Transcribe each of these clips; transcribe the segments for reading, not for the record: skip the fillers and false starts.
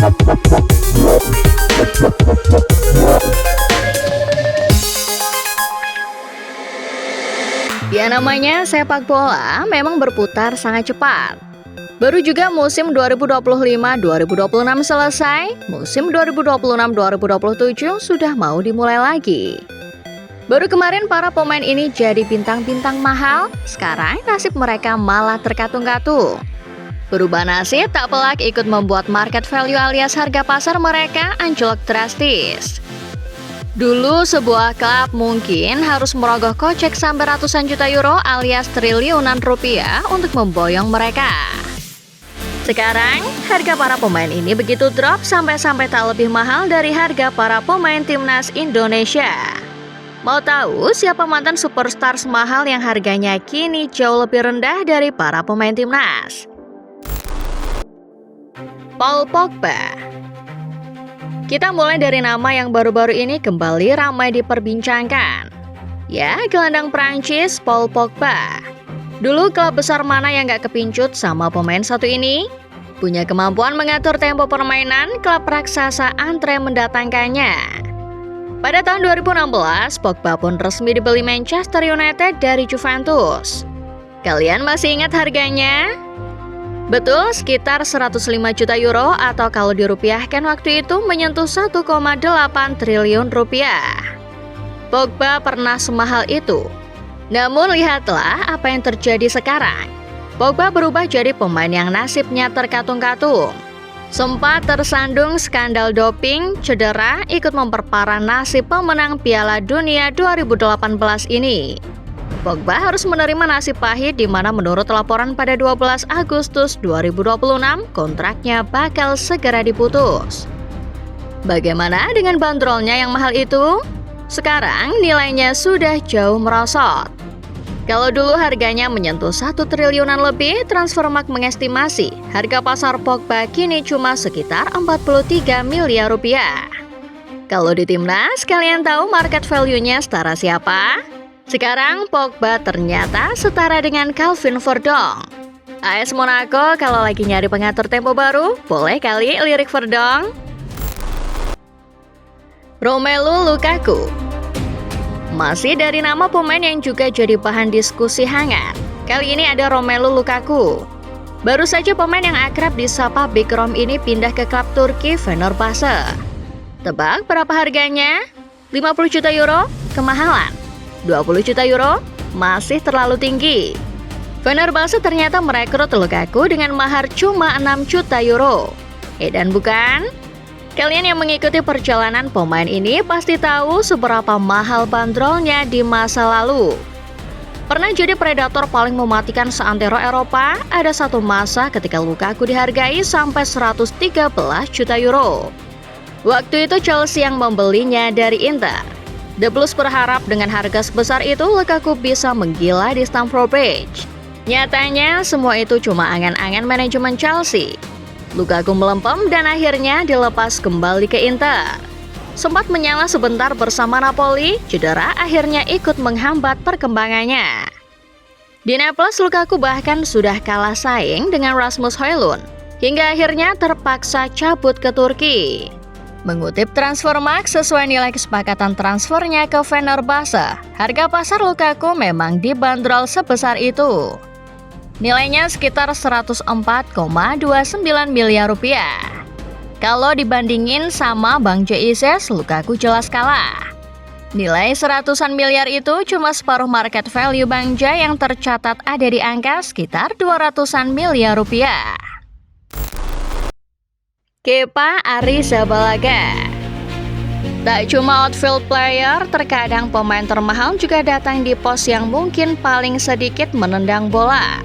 Ya namanya sepak bola memang berputar sangat cepat. Baru juga musim 2025-2026 selesai, musim 2026-2027 sudah mau dimulai lagi. Baru kemarin para pemain ini jadi bintang-bintang mahal, sekarang nasib mereka malah terkatung-katung. Berubah nasib tak pelak ikut membuat market value alias harga pasar mereka anjlok drastis. Dulu sebuah klub mungkin harus merogoh kocek sampai ratusan juta euro alias triliunan rupiah untuk memboyong mereka. Sekarang, harga para pemain ini begitu drop sampai-sampai tak lebih mahal dari harga para pemain timnas Indonesia. Mau tahu siapa mantan superstar semahal yang harganya kini jauh lebih rendah dari para pemain timnas? Paul Pogba. Kita mulai dari nama yang baru-baru ini kembali ramai diperbincangkan. Ya, gelandang Prancis Paul Pogba. Dulu klub besar mana yang gak kepincut sama pemain satu ini? Punya kemampuan mengatur tempo permainan, klub raksasa antre mendatangkannya. Pada tahun 2016, Pogba pun resmi dibeli Manchester United dari Juventus. Kalian masih ingat harganya? Betul, sekitar 105 juta euro atau kalau dirupiahkan waktu itu menyentuh 1,8 triliun rupiah. Pogba pernah semahal itu. Namun lihatlah apa yang terjadi sekarang. Pogba berubah jadi pemain yang nasibnya terkatung-katung. Sempat tersandung skandal doping, cedera, ikut memperparah nasib pemenang Piala Dunia 2018 ini. Pogba harus menerima nasib pahit di mana menurut laporan pada 12 Agustus 2026 kontraknya bakal segera diputus. Bagaimana dengan bandrolnya yang mahal itu? Sekarang nilainya sudah jauh merosot. Kalau dulu harganya menyentuh 1 triliunan lebih, Transfermarkt mengestimasi harga pasar Pogba kini cuma sekitar 43 miliar rupiah. Kalau di timnas, kalian tahu market value-nya setara siapa? Sekarang Pogba ternyata setara dengan Calvin Verdong. AS Monaco kalau lagi nyari pengatur tempo baru, boleh kali lirik Verdong. Romelu Lukaku. Masih dari nama pemain yang juga jadi bahan diskusi hangat. Kali ini ada Romelu Lukaku. Baru saja pemain yang akrab disapa Big Rom ini pindah ke klub Turki Fenerbahce. Tebak berapa harganya? 50 juta euro? Kemahalan. 20 juta euro? Masih terlalu tinggi. Fenerbahce ternyata merekrut Lukaku dengan mahar cuma 6 juta euro. Dan bukan? Kalian yang mengikuti perjalanan pemain ini pasti tahu seberapa mahal bandrolnya di masa lalu. Pernah jadi predator paling mematikan seantero Eropa, ada satu masa ketika Lukaku dihargai sampai 113 juta euro. Waktu itu Chelsea yang membelinya dari Inter. The Blues berharap dengan harga sebesar itu Lukaku bisa menggila di Stamford Bridge. Nyatanya semua itu cuma angan-angan manajemen Chelsea. Lukaku melempem dan akhirnya dilepas kembali ke Inter. Sempat menyala sebentar bersama Napoli, cedera akhirnya ikut menghambat perkembangannya. Di Naples Lukaku bahkan sudah kalah saing dengan Rasmus Højlund, hingga akhirnya terpaksa cabut ke Turki. Mengutip Transfermarkt, sesuai nilai kesepakatan transfernya ke Fenerbahce, harga pasar Lukaku memang dibanderol sebesar itu. Nilainya sekitar 104,29 miliar rupiah. Kalau dibandingin sama Bang JIC, Lukaku jelas kalah. Nilai seratusan miliar itu cuma separuh market value Bang J yang tercatat ada di angka sekitar 200-an miliar rupiah. Kepa Arrizabalaga. Tak cuma outfield player, terkadang pemain termahal juga datang di pos yang mungkin paling sedikit menendang bola.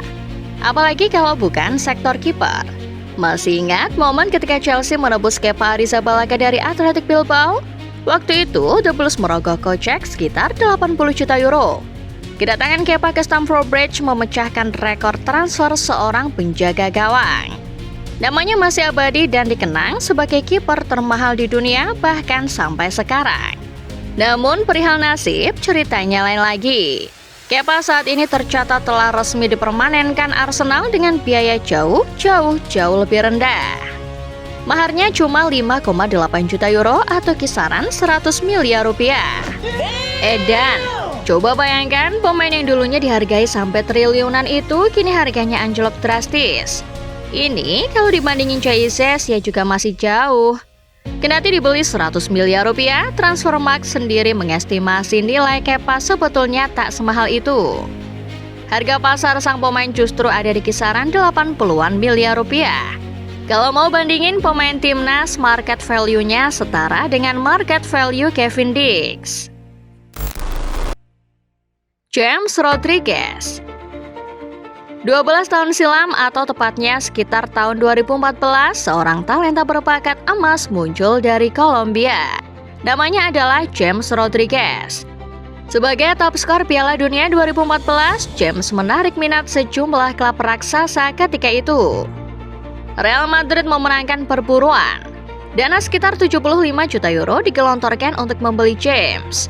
Apalagi kalau bukan sektor kiper. Masih ingat momen ketika Chelsea menebus Kepa Arrizabalaga dari Athletic Bilbao? Waktu itu, The Blues merogoh kocek sekitar 80 juta euro. Kedatangan Kepa ke Stamford Bridge memecahkan rekor transfer seorang penjaga gawang. Namanya masih abadi dan dikenang sebagai kiper termahal di dunia bahkan sampai sekarang. Namun perihal nasib, ceritanya lain lagi. Kepa saat ini tercatat telah resmi dipermanenkan Arsenal dengan biaya jauh lebih rendah. Maharnya cuma 5,8 juta euro atau kisaran 100 miliar rupiah. Dan coba bayangkan pemain yang dulunya dihargai sampai triliunan itu kini harganya anjlok drastis. Ini kalau dibandingin Caizes ya juga masih jauh. Kendati dibeli 100 miliar rupiah, Transfermarkt sendiri mengestimasi nilai Kepa sebetulnya tak semahal itu. Harga pasar sang pemain justru ada di kisaran 80-an miliar rupiah. Kalau mau bandingin pemain timnas, market value-nya setara dengan market value Kevin Dix. James Rodriguez. 12 tahun silam atau tepatnya sekitar tahun 2014, seorang talenta berbakat emas muncul dari Kolombia. Namanya adalah James Rodriguez. Sebagai top skor Piala Dunia 2014, James menarik minat sejumlah klub raksasa ketika itu. Real Madrid memenangkan perburuan. Dana sekitar 75 juta euro digelontorkan untuk membeli James.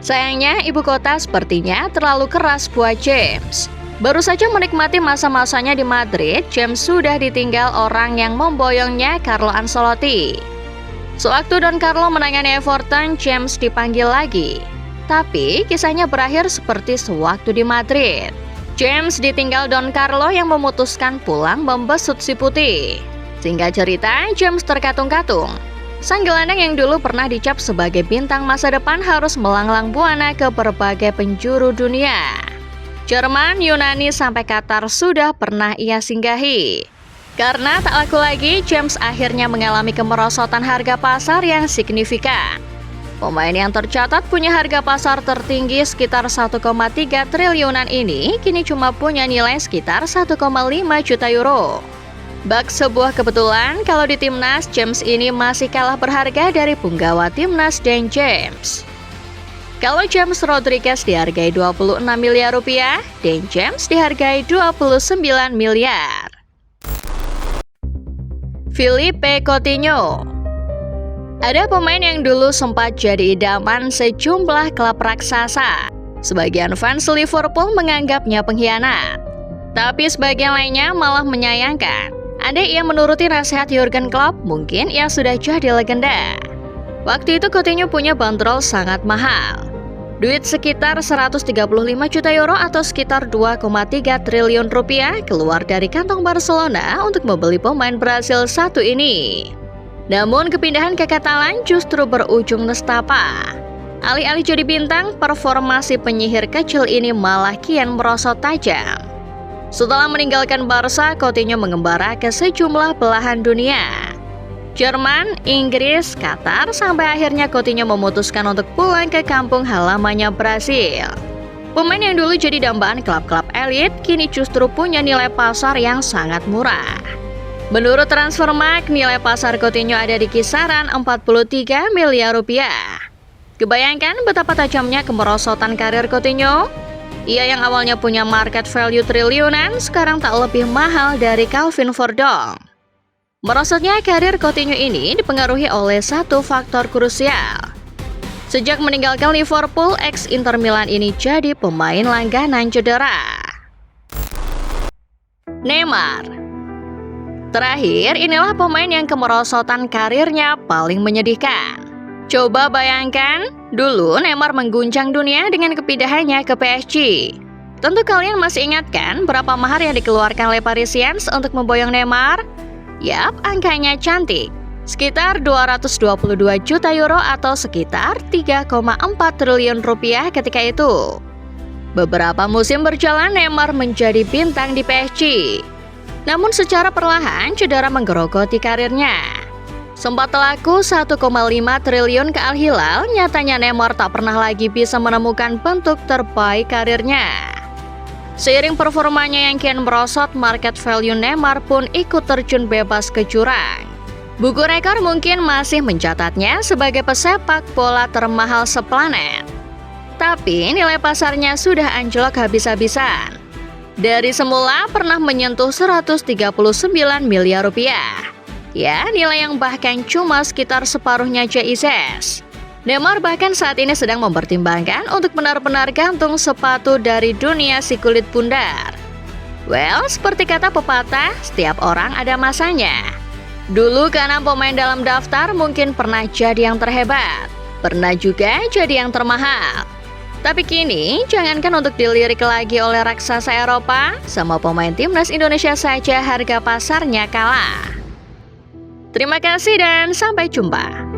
Sayangnya, ibu kota sepertinya terlalu keras buat James. Baru saja menikmati masa-masanya di Madrid, James sudah ditinggal orang yang memboyongnya, Carlo Ancelotti. Sewaktu Don Carlo menangani Everton, James dipanggil lagi. Tapi kisahnya berakhir seperti sewaktu di Madrid. James ditinggal Don Carlo yang memutuskan pulang membesut si putih. Singkat cerita, James terkatung-katung. Sang gelandang yang dulu pernah dicap sebagai bintang masa depan harus melanglang buana ke berbagai penjuru dunia. Jerman, Yunani, sampai Qatar sudah pernah ia singgahi. Karena tak laku lagi, James akhirnya mengalami kemerosotan harga pasar yang signifikan. Pemain yang tercatat punya harga pasar tertinggi sekitar 1,3 triliunan ini kini cuma punya nilai sekitar 1,5 juta euro. Bak sebuah kebetulan kalau di timnas, James ini masih kalah berharga dari punggawa timnas Dan James. Kalau James Rodriguez dihargai 26 miliar rupiah, Dan James dihargai 29 miliar. Philippe Coutinho. Ada pemain yang dulu sempat jadi idaman sejumlah klub raksasa. Sebagian fans Liverpool menganggapnya pengkhianat. Tapi sebagian lainnya malah menyayangkan. Andai ia menuruti nasihat Jurgen Klopp, mungkin ia sudah jadi legenda. Waktu itu Coutinho punya bandrol sangat mahal. Duit sekitar 135 juta euro atau sekitar 2,3 triliun rupiah keluar dari kantong Barcelona untuk membeli pemain Brasil satu ini. Namun kepindahan ke Katalan justru berujung nestapa. Alih-alih jadi bintang, performa si penyihir kecil ini malah kian merosot tajam. Setelah meninggalkan Barca, Coutinho mengembara ke sejumlah belahan dunia. Jerman, Inggris, Qatar, sampai akhirnya Coutinho memutuskan untuk pulang ke kampung halamannya Brasil. Pemain yang dulu jadi dambaan klub-klub elit, kini justru punya nilai pasar yang sangat murah. Menurut Transfermarkt, nilai pasar Coutinho ada di kisaran 43 miliar rupiah. Kebayangkan betapa tajamnya kemerosotan karir Coutinho? Ia yang awalnya punya market value triliunan, sekarang tak lebih mahal dari Calvin Verdong. Merosotnya karir Coutinho ini dipengaruhi oleh satu faktor krusial. Sejak meninggalkan Liverpool, ex-Inter Milan ini jadi pemain langganan cedera. Neymar. Terakhir, inilah pemain yang kemerosotan karirnya paling menyedihkan. Coba bayangkan, dulu Neymar mengguncang dunia dengan kepindahannya ke PSG. Tentu kalian masih ingat kan berapa mahar yang dikeluarkan oleh Parisiens untuk memboyong Neymar? Yap, angkanya cantik. Sekitar 222 juta euro atau sekitar 3,4 triliun rupiah ketika itu. Beberapa musim berjalan, Neymar menjadi bintang di PSG. Namun secara perlahan cedera menggerogoti karirnya. Sempat laku 1,5 triliun ke Al Hilal, nyatanya Neymar tak pernah lagi bisa menemukan bentuk terbaik karirnya. Seiring performanya yang kian merosot, market value Neymar pun ikut terjun bebas ke jurang. Buku rekor mungkin masih mencatatnya sebagai pesepak bola termahal seplanet. Tapi nilai pasarnya sudah anjlok habis-habisan. Dari semula pernah menyentuh 139 miliar rupiah. Ya, nilai yang bahkan cuma sekitar separuhnya Caizes. Neymar bahkan saat ini sedang mempertimbangkan untuk benar-benar gantung sepatu dari dunia si kulit bundar. Well, seperti kata pepatah, setiap orang ada masanya. Dulu keenam pemain dalam daftar mungkin pernah jadi yang terhebat, pernah juga jadi yang termahal. Tapi kini, jangankan untuk dilirik lagi oleh raksasa Eropa, sama pemain timnas Indonesia saja harga pasarnya kalah. Terima kasih dan sampai jumpa.